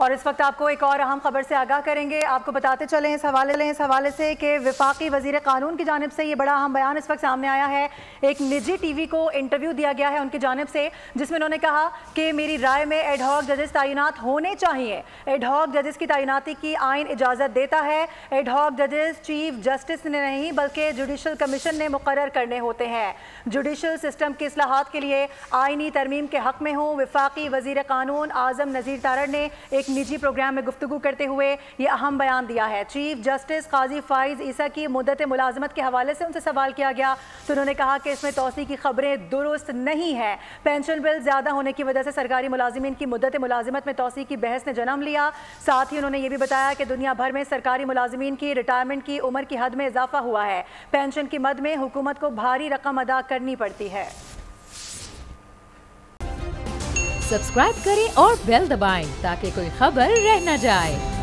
और इस वक्त आपको एक और अहम खबर से आगाह करेंगे। आपको बताते चलें इस हवाले से कि वफाकी वजीर कानून की जानिब से ये बड़ा अहम बयान इस वक्त सामने आया है। एक निजी टीवी को इंटरव्यू दिया गया है उनकी जानिब से, जिसमें उन्होंने कहा कि मेरी राय में एडहॉक जजेस तैनात होने चाहिए। एडहॉक जजेस की तैनाती की आइन इजाज़त देता है। एडहॉक जजेस चीफ जस्टिस ने नहीं बल्कि जुडिशल कमीशन ने मुकर्रर करने होते हैं। जुडिशल सिस्टम की इस्लाहात के लिए आइनी तरमीम के हक में हूँ। वफाकी वजीर कानून आजम नज़ीर तारड़ ने एक निजी प्रोग्राम में गुफ्तगू करते हुए ये अहम बयान दिया है। चीफ जस्टिस काजी फाइज ईसा की मुद्दत मुलाजमत के हवाले से उनसे सवाल किया गया तो उन्होंने कहा कि इसमें तौसी की खबरें दुरुस्त नहीं है। पेंशन बिल ज़्यादा होने की वजह से सरकारी मुलाजिमीन की मुद्दत मुलाजिमत में तौसी की बहस ने जन्म लिया। साथ ही उन्होंने ये भी बताया कि दुनिया भर में सरकारी मुलाजिमीन की रिटायरमेंट की उम्र की हद में इजाफा हुआ है। पेंशन की मद में हुकूमत को भारी रकम अदा करनी पड़ती है। सब्सक्राइब करें और बेल दबाएं ताकि कोई खबर रह न जाए।